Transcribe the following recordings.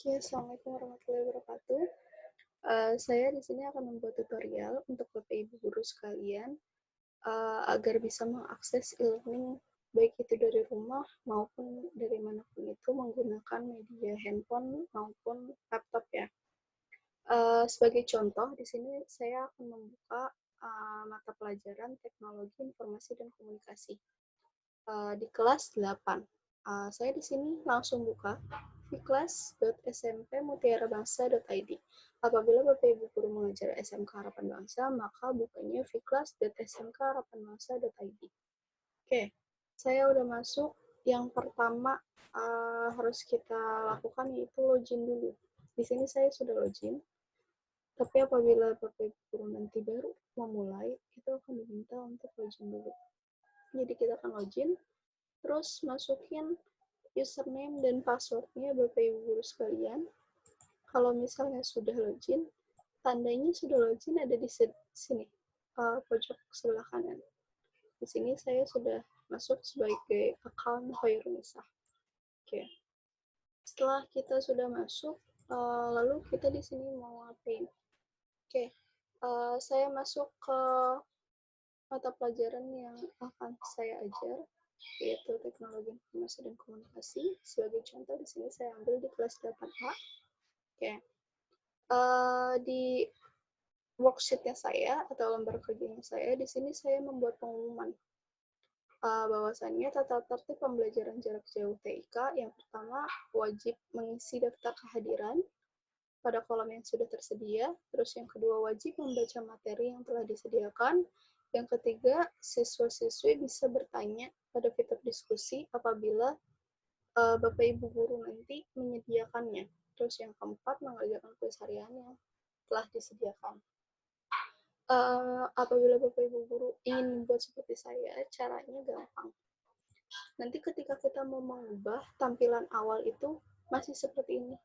Oke, Assalamualaikum warahmatullahi wabarakatuh. Saya di sini akan membuat tutorial untuk Bapak Ibu guru sekalian agar bisa mengakses e-learning baik itu dari rumah maupun dari manapun itu menggunakan media handphone maupun laptop ya. Sebagai contoh, di sini saya akan membuka mata pelajaran Teknologi Informasi dan Komunikasi di kelas 8. Saya di sini langsung buka viklas.smpmutiarabangsa.id. Apabila Bapak Ibu guru mengajar SMK Harapan Bangsa, maka bukanya viklas.smkharapanbangsa.id. Oke, saya udah masuk. Yang pertama harus kita lakukan yaitu login dulu. Di sini saya sudah login. Tapi apabila Bapak Ibu guru nanti baru memulai, itu akan diminta untuk login dulu. Jadi kita akan login, terus masukin username dan passwordnya Bapak Ibu guru sekalian. Kalau misalnya sudah login, tandanya sudah login ada di sini, pojok sebelah kanan. Di sini saya sudah masuk sebagai account Khairunisa. Oke. Setelah kita sudah masuk, lalu kita di sini mau ngapain? Oke. Saya masuk ke mata pelajaran yang akan saya ajar, yaitu Teknologi Informasi dan Komunikasi. Sebagai contoh, di sini saya ambil di kelas 8A. Oke. Di worksheet-nya saya atau lembar kerjanya saya, di sini saya membuat pengumuman bahwasannya tata tertib pembelajaran jarak jauh TIK yang pertama wajib mengisi daftar kehadiran pada kolom yang sudah tersedia, terus yang kedua wajib membaca materi yang telah disediakan, yang ketiga siswa-siswi bisa bertanya pada fitur diskusi apabila Bapak Ibu guru nanti menyediakannya, terus yang keempat mengerjakan kuis harian yang telah disediakan. Apabila Bapak Ibu guru ingin membuat seperti saya, caranya gampang. Nanti ketika kita mau mengubah tampilan awal itu masih seperti ini.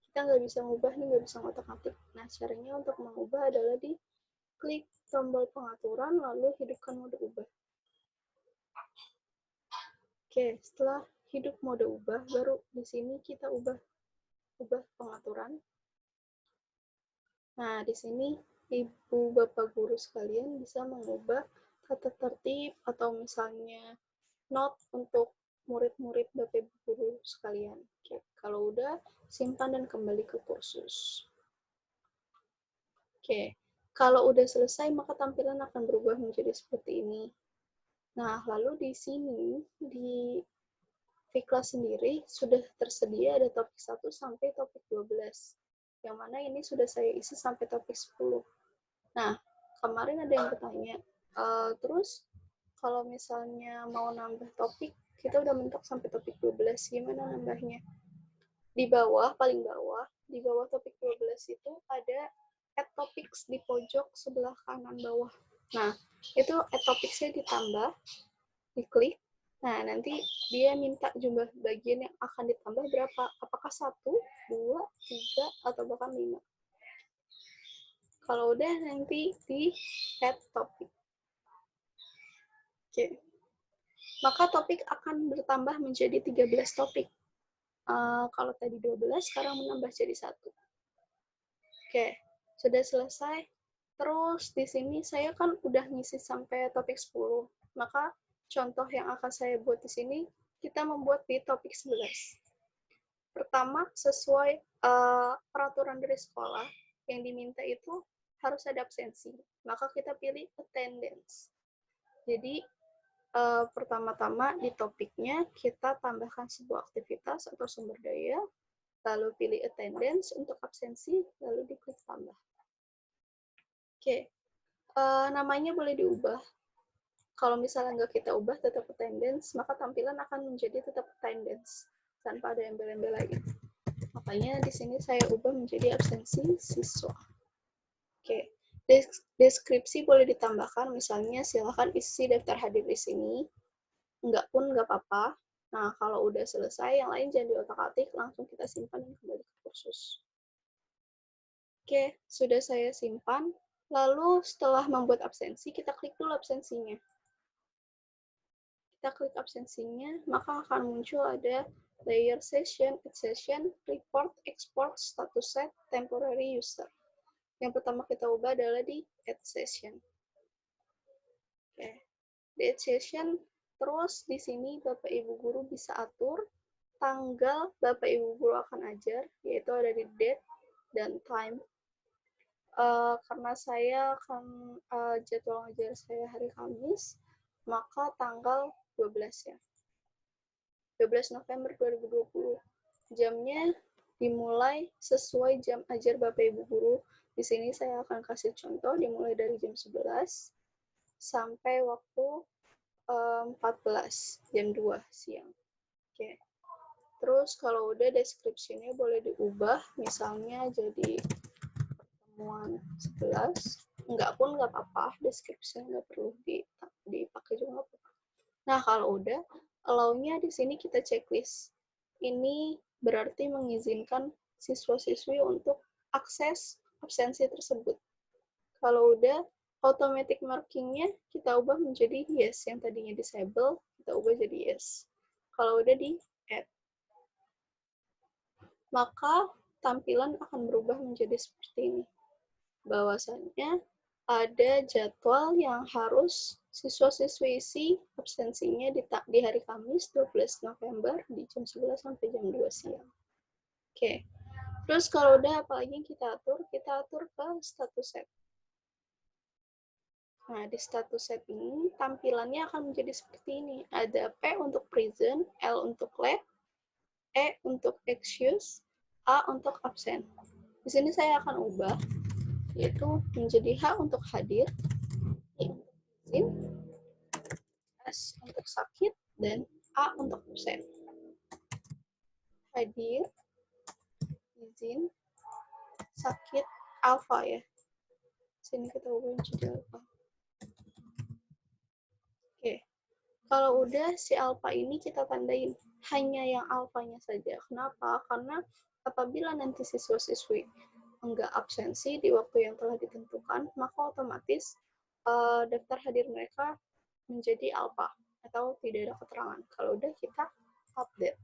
Kita nggak bisa mengubah nih, nggak bisa ngotak-ngatik. Nah, caranya untuk mengubah adalah di klik tombol pengaturan, lalu hidupkan mode ubah. Oke, setelah hidup mode ubah, baru di sini kita ubah pengaturan. Nah, di sini Ibu Bapak guru sekalian bisa mengubah tata tertib atau misalnya note untuk murid-murid Bapak Ibu guru sekalian. Oke, kalau udah, simpan dan kembali ke kursus. Oke, kalau udah selesai, maka tampilan akan berubah menjadi seperti ini. Nah, lalu di sini, di Viklas sendiri, sudah tersedia ada topik 1 sampai topik 12. Yang mana ini sudah saya isi sampai topik 10. Nah, kemarin ada yang bertanya, terus kalau misalnya mau nambah topik, kita udah mentok sampai topik 12, gimana nambahnya? Di bawah, paling bawah, di bawah topik 12 itu ada add topics di pojok sebelah kanan bawah. Nah, itu add topics-nya ditambah, diklik. Nah, nanti dia minta jumlah bagian yang akan ditambah berapa? Apakah 1, 2, 3, atau bahkan 5? Kalau udah, nanti di add topic. Oke. Maka topik akan bertambah menjadi 13 topik. Kalau tadi 12, sekarang menambah jadi 1. Oke, sudah selesai. Terus di sini saya kan udah ngisi sampai topik 10. Maka contoh yang akan saya buat di sini, kita membuat di topik 11. Pertama, sesuai peraturan dari sekolah, yang diminta itu harus ada absensi. Maka kita pilih attendance. Jadi, pertama-tama di topiknya kita tambahkan sebuah aktivitas atau sumber daya, lalu pilih attendance untuk absensi, lalu diklik tambah. Oke, namanya boleh diubah. Kalau misalnya nggak kita ubah tetap attendance, maka tampilan akan menjadi tetap attendance tanpa ada embel-embel lagi. Makanya di sini saya ubah menjadi absensi siswa. Oke, deskripsi boleh ditambahkan, misalnya silakan isi daftar hadir di sini. Enggak pun nggak apa-apa. Nah, kalau udah selesai, yang lain jangan diotak-atik, langsung kita simpan dan kembali ke kursus. Oke, sudah saya simpan. Lalu setelah membuat absensi, kita klik dulu absensinya. Kita klik absensinya, maka akan muncul ada layer session, report, export status set temporary user. Yang pertama kita ubah adalah di add session. Oke. Di add session, terus di sini Bapak Ibu guru bisa atur tanggal Bapak Ibu guru akan ajar, yaitu ada di date dan time. Karena saya akan jadwal ngajar saya hari Kamis, maka tanggal 12 ya. 12 November 2020. Jamnya dimulai sesuai jam ajar Bapak Ibu guru. Di sini saya akan kasih contoh dimulai dari jam 11 sampai waktu 14, jam 2 siang. Oke. Terus kalau udah deskripsinya boleh diubah, misalnya jadi pertemuan 11. Enggak pun nggak apa-apa, deskripsinya nggak perlu dipakai juga nggak apa-apa. Nah, kalau udah, allow-nya di sini kita checklist. Ini berarti mengizinkan siswa-siswi untuk akses absensi tersebut. Kalau udah, automatic marking-nya kita ubah menjadi yes. Yang tadinya disable, kita ubah jadi yes. Kalau udah di add, maka tampilan akan berubah menjadi seperti ini. Bahwasannya ada jadwal yang harus siswa-siswi isi absensinya di hari Kamis 12 November di jam 11 sampai jam 2 siang. Oke. Terus kalau udah apalagi yang kita atur ke status set. Nah, di status set ini tampilannya akan menjadi seperti ini. Ada P untuk present, L untuk lab, E untuk excuse, A untuk absent. Di sini saya akan ubah, yaitu menjadi H untuk hadir, I untuk izin, S untuk sakit, dan A untuk absen. Hadir, izin, sakit, alfa ya. Sini kita ubah menjadi alfa. Oke. Kalau udah si alfa ini kita tandain hanya yang alfanya saja. Kenapa? Karena apabila nanti siswa-siswi enggak absensi di waktu yang telah ditentukan, maka otomatis daftar hadir mereka menjadi alfa atau tidak ada keterangan. Kalau udah kita update.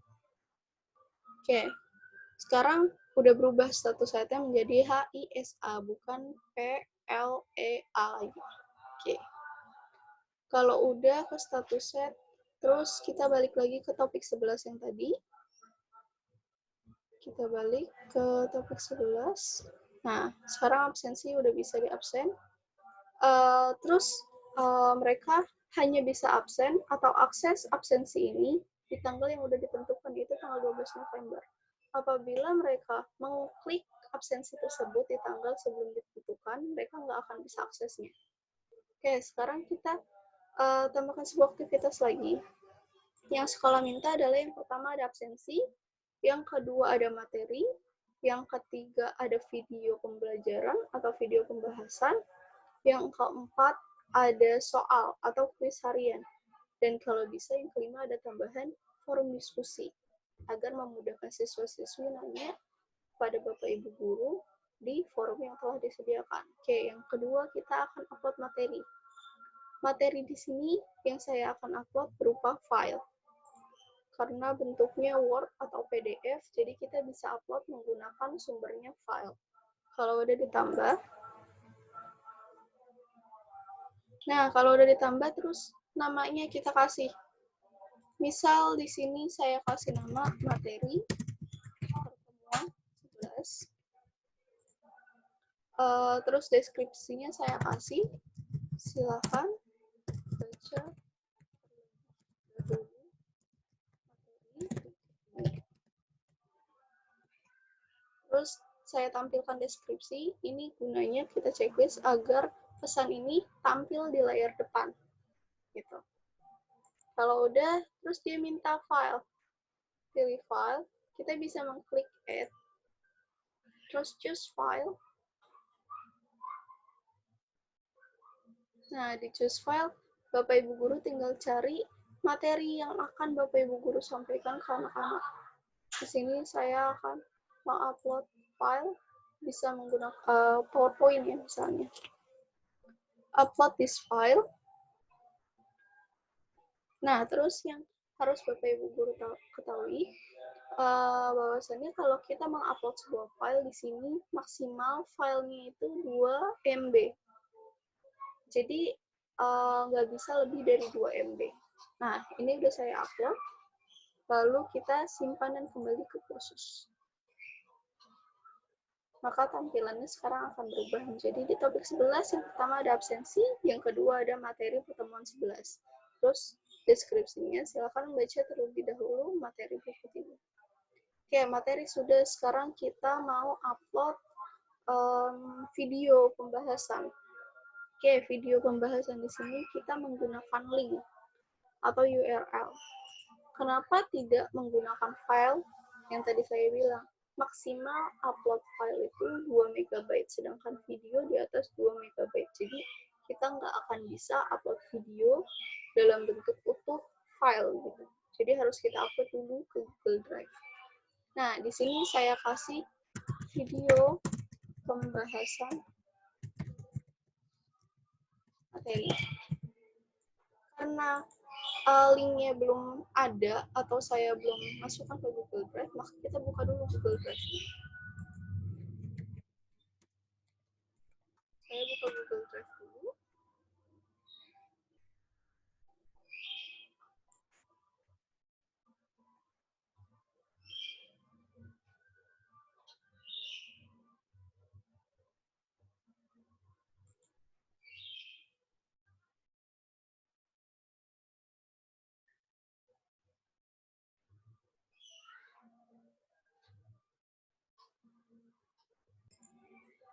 Oke, sekarang udah berubah status setnya menjadi HISA, bukan PLEA lagi. Oke. Kalau udah ke status set, terus kita balik lagi ke topik 11 yang tadi. Kita balik ke topik 11. Nah, sekarang absensi udah bisa di-absen. Terus mereka hanya bisa absen atau akses absensi ini di tanggal yang udah ditentukan, itu tanggal 12 November. Apabila mereka mengklik absensi tersebut di tanggal sebelum ditentukan, mereka nggak akan bisa aksesnya. Oke, sekarang kita tambahkan sebuah aktivitas lagi. Yang sekolah minta adalah yang pertama ada absensi, yang kedua ada materi, yang ketiga ada video pembelajaran atau video pembahasan, yang keempat ada soal atau kuis harian. Dan kalau bisa yang kelima ada tambahan forum diskusi agar memudahkan siswa-siswi nanya pada Bapak Ibu guru di forum yang telah disediakan. Oke, yang kedua kita akan upload materi. Materi di sini yang saya akan upload berupa file. Karena bentuknya Word atau PDF, jadi kita bisa upload menggunakan sumbernya file. Kalau udah ditambah, nah, kalau udah ditambah terus namanya kita kasih. Misal di sini saya kasih nama materi pertemuan 11. Terus deskripsinya saya kasih. Silakan baca dulu materi. Terus saya tampilkan deskripsi. Ini gunanya kita checklist agar pesan ini tampil di layar depan. Gitu. Kalau udah, terus dia minta file. Pilih file, kita bisa mengklik add, terus choose file. Nah, di choose file, Bapak Ibu Guru tinggal cari materi yang akan Bapak Ibu Guru sampaikan ke anak-anak. Di sini saya akan mengupload file, bisa menggunakan PowerPoint ya misalnya. Upload this file. Nah, terus yang harus Bapak Ibu Guru ketahui, bahwasannya kalau kita mengupload sebuah file di sini maksimal filenya itu 2 MB. Jadi nggak bisa lebih dari 2 MB. Nah, ini udah saya upload. Lalu kita simpan dan kembali ke kursus. Maka tampilannya sekarang akan berubah menjadi di topik 11, yang pertama ada absensi, yang kedua ada materi pertemuan 11. Terus deskripsinya, silakan membaca terlebih dahulu materi berikut ini. Oke, materi sudah, sekarang kita mau upload video pembahasan. Oke, video pembahasan di sini kita menggunakan link atau URL. Kenapa tidak menggunakan file yang tadi saya bilang? Maksimal upload file itu 2 MB, sedangkan video di atas 2 MB. Jadi kita nggak akan bisa upload video dalam bentuk utuh file gitu. Jadi harus kita upload dulu ke Google Drive. Nah, di sini saya kasih video pembahasan materi. Karena linknya belum ada atau saya belum masukkan ke Google Drive, maka kita buka dulu Google Drive. Saya buka Google Drive dulu.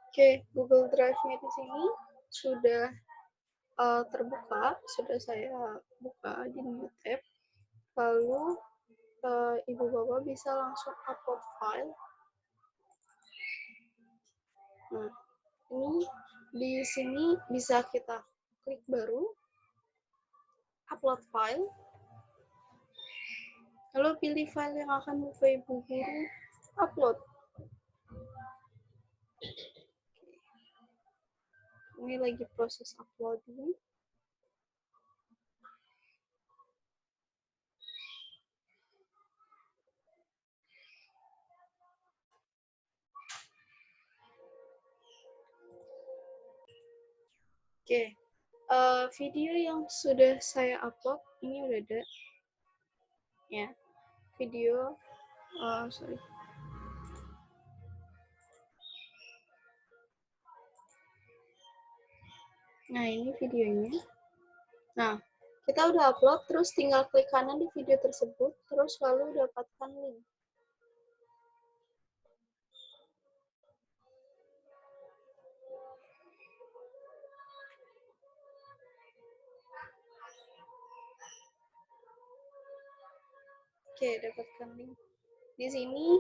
Oke, Google Drive-nya di sini sudah terbuka, sudah saya buka di new tab. Lalu Ibu Bapak bisa langsung upload file. Nah, ini di sini bisa kita klik baru, upload file, lalu pilih file yang akan Bapak Ibu guru upload. Ini lagi proses uploading. Oke, video yang sudah saya upload ini udah ada, ya. Video, sorry. Nah, ini videonya. Nah, kita udah upload, terus tinggal klik kanan di video tersebut, terus lalu dapatkan link. Oke, dapatkan link. Di sini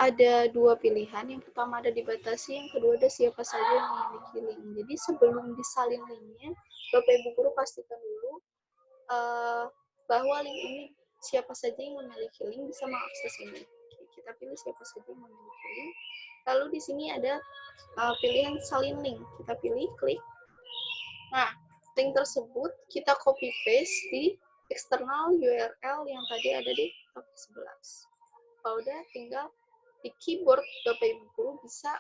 ada dua pilihan. Yang pertama ada dibatasi, yang kedua ada siapa saja yang memiliki link. Jadi sebelum disalin linknya, Bapak Ibu guru pastikan dulu bahwa link ini siapa saja yang memiliki link bisa mengakses ini. Oke, kita pilih siapa saja yang memiliki link. Lalu di sini ada pilihan salin link. Kita pilih, klik. Nah, link tersebut kita copy paste di eksternal URL yang tadi ada di topik 11. Kalau udah, tinggal di keyboard Bapak Ibu guru bisa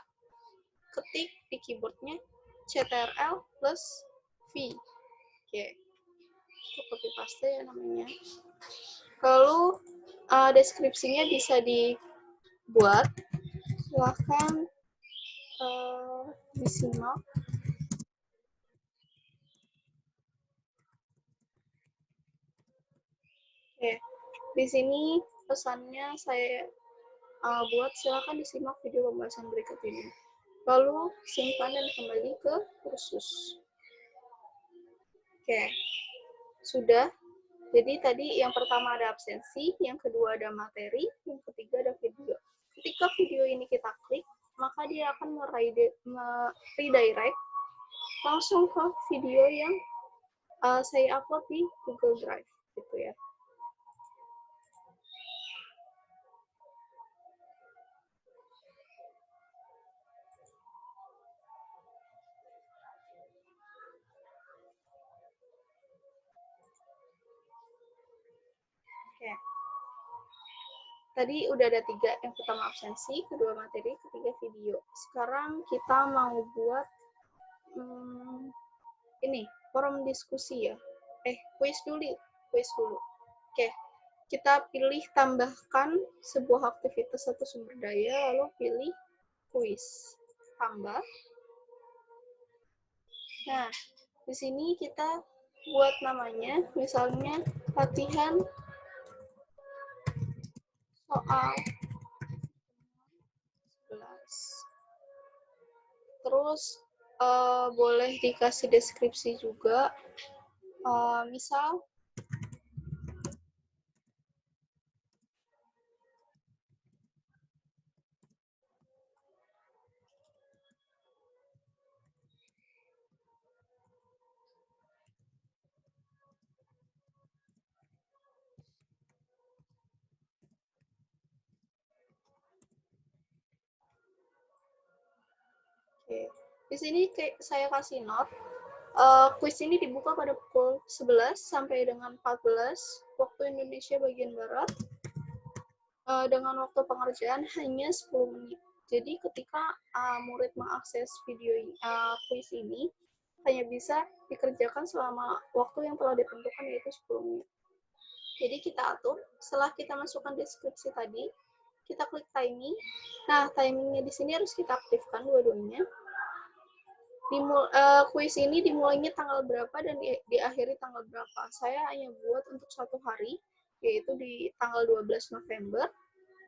ketik di keyboardnya CTRL plus V. Oke, itu copy paste ya namanya. Lalu deskripsinya bisa dibuat, silahkan disimak. Oke, di sini pesannya saya buat, silakan disimak video pembahasan berikut ini. Lalu simpan dan kembali ke kursus. Oke, sudah. Jadi tadi yang pertama ada absensi, yang kedua ada materi, yang ketiga ada video. Ketika video ini kita klik, maka dia akan redirect langsung ke video yang saya upload di Google Drive, gitu ya. Oke. Tadi udah ada 3, yang pertama absensi, kedua materi, ketiga video. Sekarang kita mau buat ini, forum diskusi ya. Kuis dulu. Oke, kita pilih tambahkan sebuah aktivitas atau sumber daya, lalu pilih kuis. Tambah. Nah, di sini kita buat namanya, misalnya latihan soal 11. Terus boleh dikasih deskripsi juga, misal di sini saya kasih note. Kuis ini dibuka pada pukul 11 sampai dengan 14 waktu Indonesia bagian Barat, dengan waktu pengerjaan hanya 10 menit. Jadi ketika murid mengakses video kuis ini, hanya bisa dikerjakan selama waktu yang telah ditentukan, yaitu 10 menit. Jadi kita atur, setelah kita masukkan deskripsi tadi, kita klik timing. Nah, timingnya di sini harus kita aktifkan dua-duanya. Kuis ini dimulainya tanggal berapa dan diakhiri tanggal berapa. Saya hanya buat untuk 1 hari, yaitu di tanggal 12 November,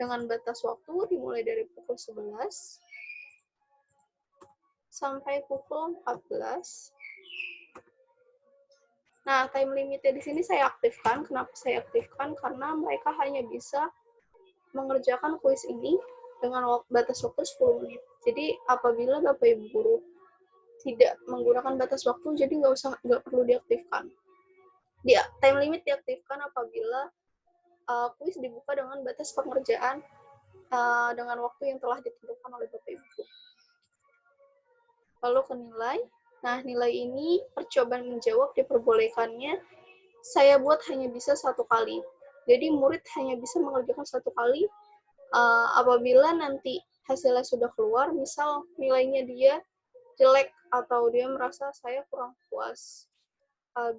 dengan batas waktu dimulai dari pukul 11 sampai pukul 14. Nah, time limitnya di sini saya aktifkan. Kenapa saya aktifkan? Karena mereka hanya bisa mengerjakan kuis ini dengan batas waktu 10 menit. Jadi, apabila Bapak Ibu Guru tidak menggunakan batas waktu, jadi nggak perlu diaktifkan. Time limit diaktifkan apabila kuis dibuka dengan batas pengerjaan dengan waktu yang telah ditentukan oleh Bapak Ibu. Lalu ke nilai. Nah, nilai ini percobaan menjawab diperbolehkannya saya buat hanya bisa 1 kali. Jadi murid hanya bisa mengerjakan 1 kali. Apabila nanti hasilnya sudah keluar, misal nilainya dia jelek atau dia merasa saya kurang puas,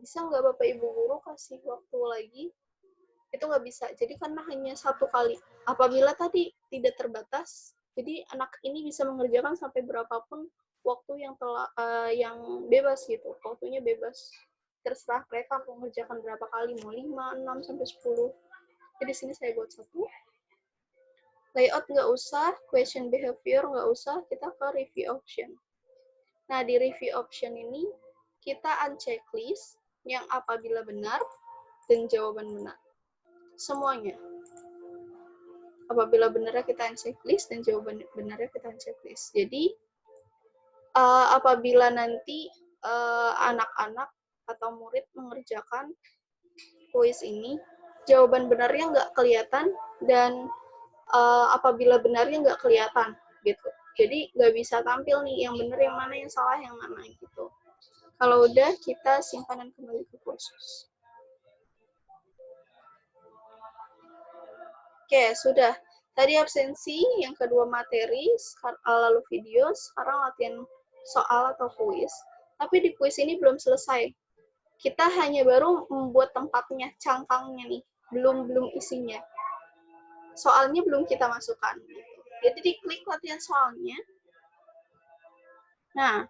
bisa nggak Bapak Ibu Guru kasih waktu lagi? Itu nggak bisa. Jadi karena hanya 1 kali. Apabila tadi tidak terbatas, jadi anak ini bisa mengerjakan sampai berapapun waktu yang bebas gitu. Waktunya bebas. Terserah mereka mau mengerjakan berapa kali, mau 5, 6, sampai 10. Jadi di sini saya buat 1. Layout nggak usah, question behavior nggak usah, kita ke review option. Nah, di review option ini, kita uncheck list yang apabila benar dan jawaban benar. Semuanya. Apabila benarnya kita uncheck list dan jawaban benarnya kita uncheck list. Jadi, apabila nanti anak-anak atau murid mengerjakan kuis ini, jawaban benarnya nggak kelihatan dan apabila benarnya nggak kelihatan gitu. Jadi nggak bisa tampil nih yang benar yang mana, yang salah yang mana gitu. Kalau udah, kita simpan dan kembali ke kursus. Oke, sudah. Tadi absensi, yang kedua materi, lalu video, sekarang latihan soal atau kuis. Tapi di kuis ini belum selesai. Kita hanya baru membuat tempatnya, cangkangnya nih, belum isinya. Soalnya belum kita masukkan. Jadi diklik latihan soalnya. Nah,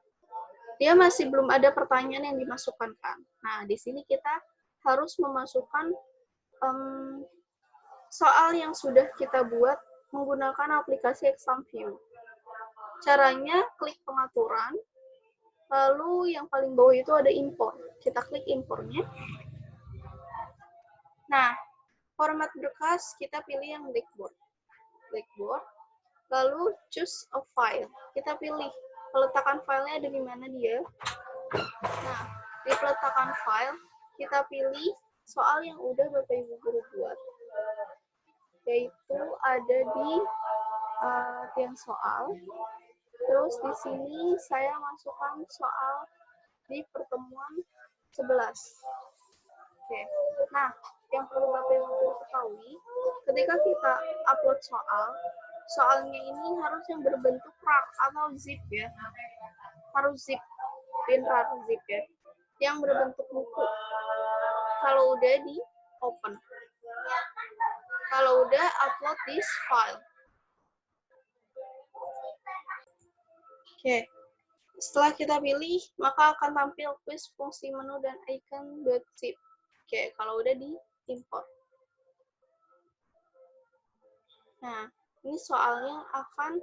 dia masih belum ada pertanyaan yang dimasukkan kan. Nah, di sini kita harus memasukkan soal yang sudah kita buat menggunakan aplikasi ExamView. Caranya klik pengaturan, lalu yang paling bawah itu ada import. Kita klik importnya. Nah, format berkas kita pilih yang Blackboard. Lalu choose a file. Kita pilih peletakan filenya ada di mana dia. Nah, di peletakan file kita pilih soal yang udah Bapak Ibu Guru buat. Yaitu ada di latihan soal. Terus di sini saya masukkan soal di pertemuan 11. Oke. Nah, yang perlu Bapak Ibu ketahui, ketika kita upload soalnya ini harus yang berbentuk RAR atau zip ya. Harus zip, RAR zip ya. Yang berbentuk buku. Kalau udah di open. Kalau udah upload this file. Oke. Setelah kita pilih, maka akan tampil quiz, fungsi menu, dan icon.zip. Oke, kalau udah di import. Nah, ini soalnya akan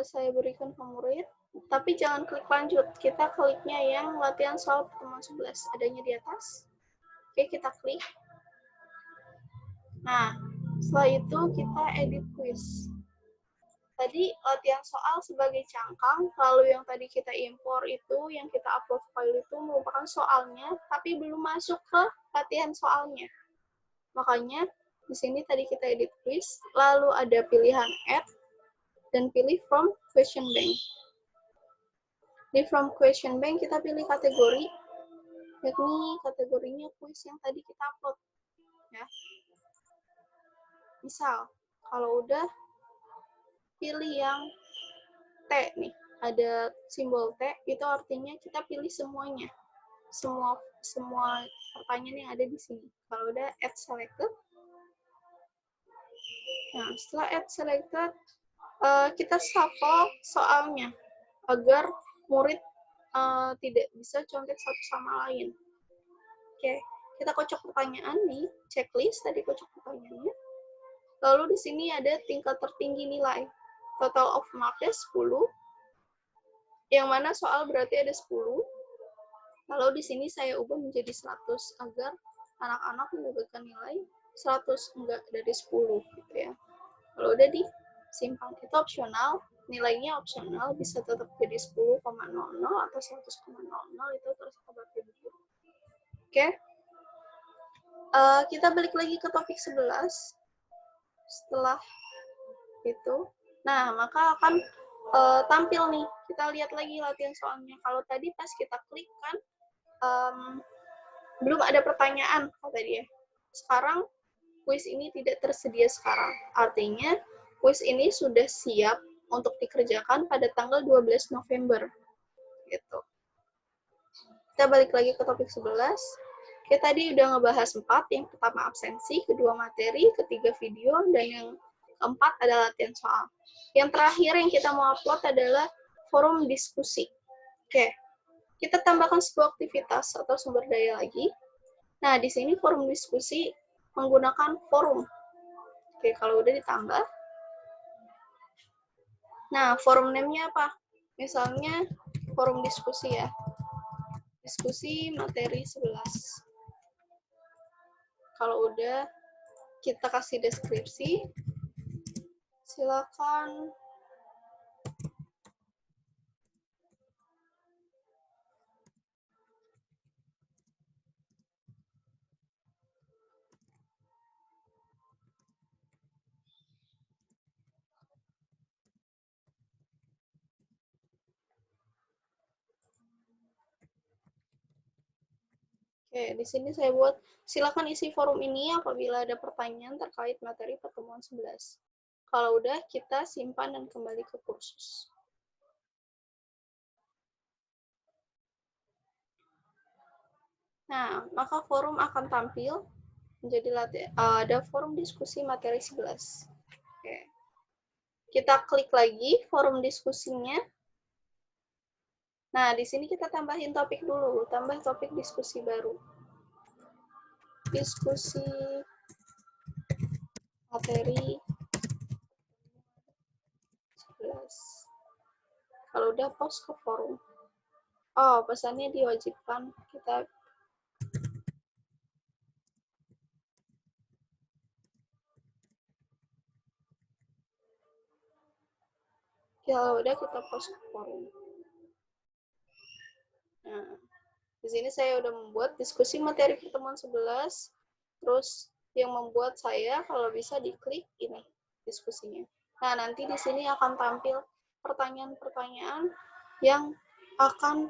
saya berikan ke murid, tapi jangan klik lanjut. Kita kliknya yang latihan soal pertemuan 11. Adanya di atas. Oke, kita klik. Nah, setelah itu kita edit quiz. Tadi latihan soal sebagai cangkang, lalu yang tadi kita impor itu, yang kita upload file itu merupakan soalnya, tapi belum masuk ke latihan soalnya. Makanya di sini tadi kita edit quiz, lalu ada pilihan add, dan pilih from question bank. Di from question bank kita pilih kategori, yakni kategorinya quiz yang tadi kita upload. Ya. Misal, kalau udah pilih yang T nih, ada simbol T, itu artinya kita pilih semuanya. Semua pertanyaan yang ada di sini. Kalau udah add selected, nah setelah add selected, kita shuffle soalnya agar murid tidak bisa contek satu sama lain. Oke, kita kocok pertanyaan di checklist, tadi kocok pertanyaannya. Lalu di sini ada tingkat tertinggi nilai. Total of marknya 10, yang mana soal berarti ada 10. Lalu di sini saya ubah menjadi 100 agar anak-anak mendapatkan nilai 100, enggak dari 10 gitu ya. Kalau udah disimpan, itu opsional, nilainya opsional, bisa tetap jadi 10,00 atau 100,00, itu terserah Bapak Ibu. Oke. Kita balik lagi ke topik 11. Setelah itu, nah maka akan tampil nih, kita lihat lagi latihan soalnya. Kalau tadi pas kita klik kan belum ada pertanyaan tadi ya. Sekarang kuis ini tidak tersedia sekarang. Artinya kuis ini sudah siap untuk dikerjakan pada tanggal 12 November. Gitu. Kita balik lagi ke topik 11. Kita tadi udah ngebahas 4, yang pertama absensi, kedua materi, ketiga video, dan yang keempat adalah latihan soal. Yang terakhir yang kita mau upload adalah forum diskusi. Oke, kita tambahkan sebuah aktivitas atau sumber daya lagi. Nah, di sini forum diskusi menggunakan forum. Oke, kalau udah ditambah. Nah, forum name-nya apa? Misalnya forum diskusi ya. Diskusi materi 11. Kalau udah kita kasih deskripsi, silakan Oke, di sini saya buat, silakan isi forum ini apabila ada pertanyaan terkait materi pertemuan 11. Kalau udah, kita simpan dan kembali ke kursus. Nah, maka forum akan tampil menjadi ada forum diskusi materi 11. Oke. Kita klik lagi forum diskusinya. Nah, di sini kita tambahin topik dulu, tambah topik diskusi baru. Diskusi materi 11. Kalau udah post ke forum. Oh, pesannya diwajibkan kita kalau udah kita post ke forum. Nah, di sini saya udah membuat diskusi materi pertemuan 11. Terus yang membuat saya kalau bisa diklik ini diskusinya. Nah, nanti di sini akan tampil pertanyaan-pertanyaan yang akan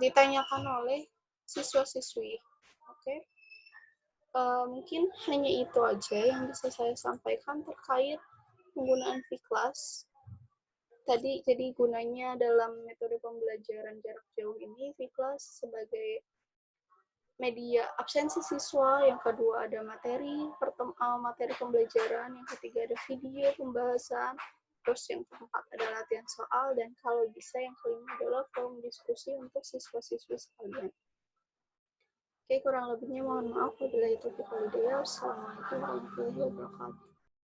ditanyakan oleh siswa-siswi. Oke. Mungkin hanya itu aja yang bisa saya sampaikan terkait penggunaan V-Class. Tadi, jadi gunanya dalam metode pembelajaran jarak jauh ini, V-Class sebagai media absensi siswa, yang kedua ada materi pembelajaran, yang ketiga ada video pembahasan, terus yang keempat ada latihan soal, dan kalau bisa yang kelima adalah forum diskusi untuk siswa-siswi sekalian. Oke, kurang lebihnya mohon maaf. Wabillahi taufiq wal hidayah. Wassalamualaikum warahmatullahi wabarakatuh.